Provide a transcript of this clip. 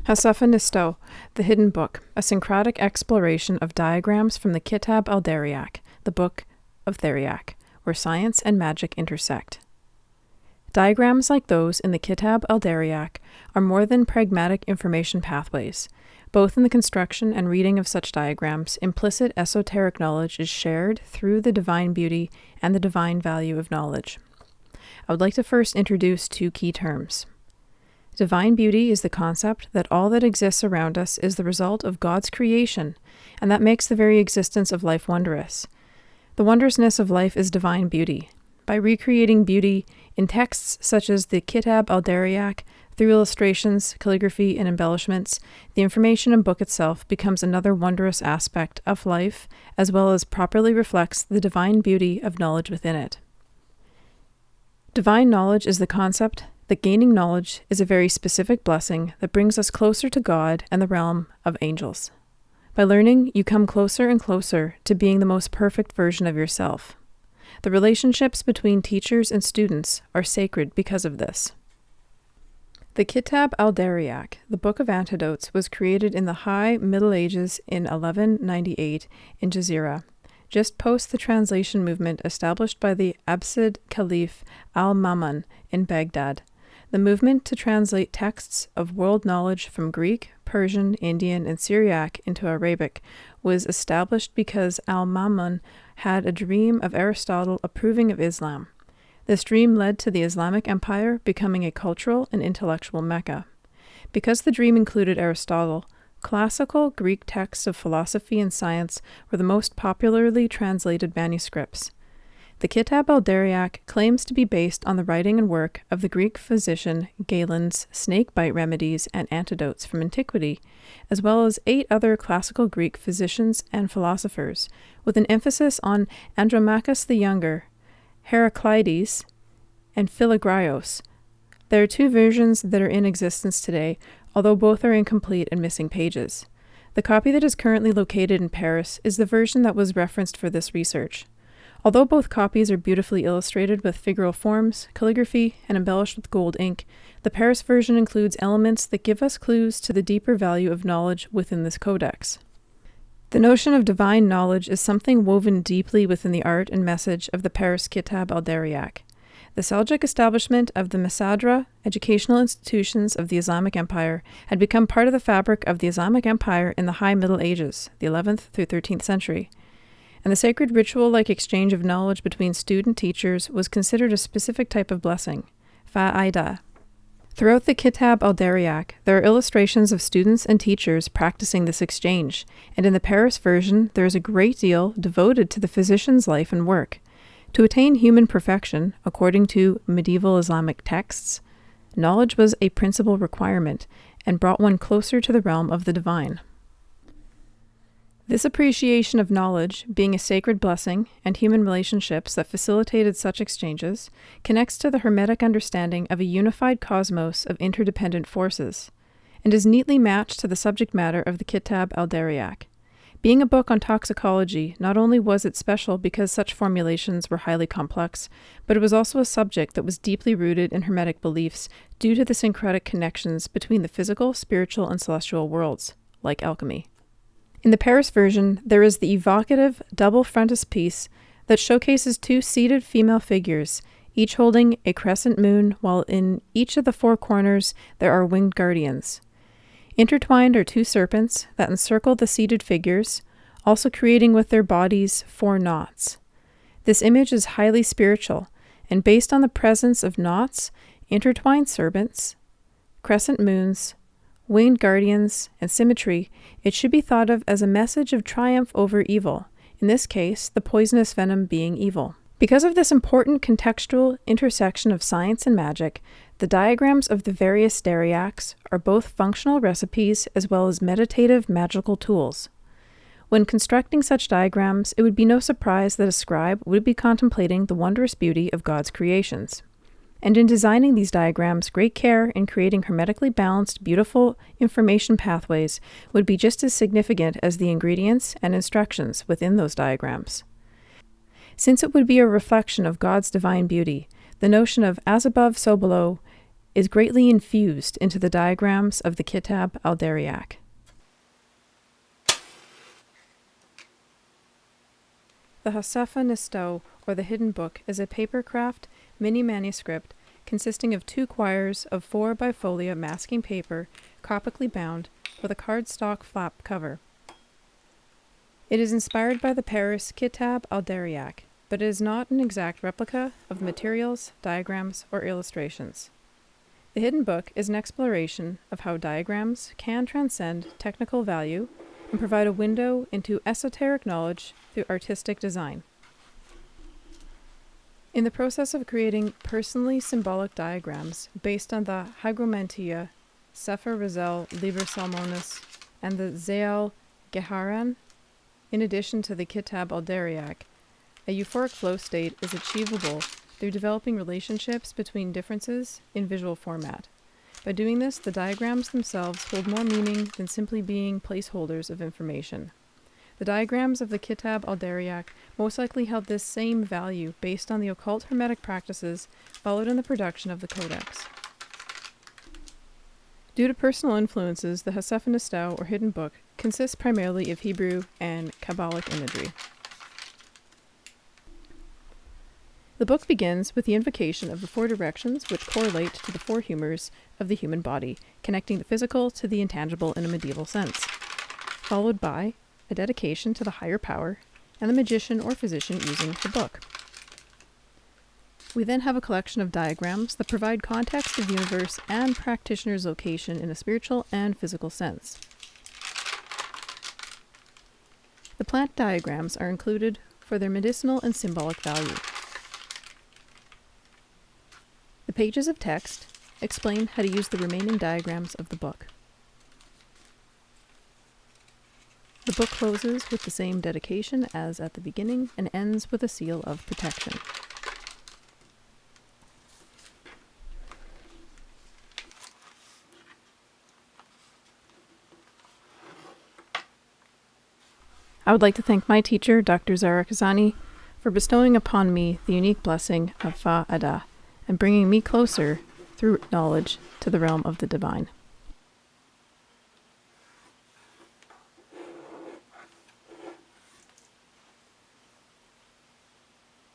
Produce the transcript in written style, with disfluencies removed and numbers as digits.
Hasafanisto, The Hidden Book, a Syncretic Exploration of Diagrams from the Kitab al-Dariyac, the Book of Dariyac, where science and magic intersect. Diagrams like those in the Kitab al-Dariyac are more than pragmatic information pathways. Both in the construction and reading of such diagrams, implicit esoteric knowledge is shared through the divine beauty and the divine value of knowledge. I would like to first introduce two key terms. Divine beauty is the concept that all that exists around us is the result of God's creation, and that makes the very existence of life wondrous. The wondrousness of life is divine beauty. By recreating beauty in texts such as the Kitab al-Dariyac, through illustrations, calligraphy, and embellishments, the information in book itself becomes another wondrous aspect of life, as well as properly reflects the divine beauty of knowledge within it. Divine knowledge is the concept that gaining knowledge is a very specific blessing that brings us closer to God and the realm of angels. By learning, you come closer and closer to being the most perfect version of yourself. The relationships between teachers and students are sacred because of this. The Kitab al-Dariyac, the Book of Antidotes, was created in the High Middle Ages in 1198 in Jazeera, just post the translation movement established by the Abbasid Caliph al-Ma'mun in Baghdad. The movement to translate texts of world knowledge from Greek, Persian, Indian, and Syriac into Arabic was established because al-Ma'mun had a dream of Aristotle approving of Islam. This dream led to the Islamic Empire becoming a cultural and intellectual Mecca. Because the dream included Aristotle, classical Greek texts of philosophy and science were the most popularly translated manuscripts. The Kitab al-Dariyac claims to be based on the writing and work of the Greek physician Galen's snake-bite remedies and antidotes from antiquity, as well as 8 other classical Greek physicians and philosophers, with an emphasis on Andromachus the Younger, Heraclides, and Philagrios. There are 2 versions that are in existence today, although both are incomplete and missing pages. The copy that is currently located in Paris is the version that was referenced for this research. Although both copies are beautifully illustrated with figural forms, calligraphy, and embellished with gold ink, the Paris version includes elements that give us clues to the deeper value of knowledge within this codex. The notion of divine knowledge is something woven deeply within the art and message of the Paris Kitab al-Dariyac. The Seljuk establishment of the Masadra, educational institutions of the Islamic Empire, had become part of the fabric of the Islamic Empire in the High Middle Ages, the 11th through 13th century. And the sacred ritual-like exchange of knowledge between student-teachers was considered a specific type of blessing, fa'ida. Throughout the Kitab al-Dariyac, there are illustrations of students and teachers practicing this exchange, and in the Paris version, there is a great deal devoted to the physician's life and work. To attain human perfection, according to medieval Islamic texts, knowledge was a principal requirement and brought one closer to the realm of the divine. This appreciation of knowledge, being a sacred blessing, and human relationships that facilitated such exchanges, connects to the hermetic understanding of a unified cosmos of interdependent forces, and is neatly matched to the subject matter of the Kitab al-Dariyac. Being a book on toxicology, not only was it special because such formulations were highly complex, but it was also a subject that was deeply rooted in hermetic beliefs due to the syncretic connections between the physical, spiritual, and celestial worlds, like alchemy. In the Paris version, there is the evocative double frontispiece that showcases 2 seated female figures, each holding a crescent moon, while in each of the 4 corners there are winged guardians. Intertwined are 2 serpents that encircle the seated figures, also creating with their bodies 4 knots. This image is highly spiritual, and based on the presence of knots, intertwined serpents, crescent moons, winged guardians, and symmetry, it should be thought of as a message of triumph over evil, in this case, the poisonous venom being evil. Because of this important contextual intersection of science and magic, the diagrams of the various Daryacs are both functional recipes as well as meditative magical tools. When constructing such diagrams, it would be no surprise that a scribe would be contemplating the wondrous beauty of God's creations. And in designing these diagrams, great care in creating hermetically balanced, beautiful information pathways would be just as significant as the ingredients and instructions within those diagrams. Since it would be a reflection of God's divine beauty, the notion of as above, so below is greatly infused into the diagrams of the Kitab al-Dariyac. The Hygromanteia, or the Hidden Book, is a papercraft mini-manuscript consisting of 2 quires of 4 bifolia masking paper, copticly bound, with a cardstock flap cover. It is inspired by the Paris Kitab al-Dariyac, but it is not an exact replica of the materials, diagrams, or illustrations. The Hidden Book is an exploration of how diagrams can transcend technical value and provide a window into esoteric knowledge through artistic design. In the process of creating personally symbolic diagrams based on the Hygromanteia The Sepher Raziel, Liber Salomonis, and the Zaye Gehan, in addition to the Kitab al-Dariyac, a euphoric flow state is achievable through developing relationships between differences in visual format. By doing this, the diagrams themselves hold more meaning than simply being placeholders of information. The diagrams of the Kitab al-Dariyac most likely held this same value based on the occult hermetic practices followed in the production of the codex. Due to personal influences, the Hygromanteia, or Hidden Book, consists primarily of Hebrew and Kabbalic imagery. The book begins with the invocation of the 4 directions which correlate to the 4 humors of the human body, connecting the physical to the intangible in a medieval sense, followed by a dedication to the higher power and the magician or physician using the book. We then have a collection of diagrams that provide context of the universe and practitioner's location in a spiritual and physical sense. The plant diagrams are included for their medicinal and symbolic value. The pages of text explain how to use the remaining diagrams of the book. The book closes with the same dedication as at the beginning and ends with a seal of protection. I would like to thank my teacher, Dr. Zaye, for bestowing upon me the unique blessing of Fa Ada and bringing me closer, through knowledge, to the realm of the divine.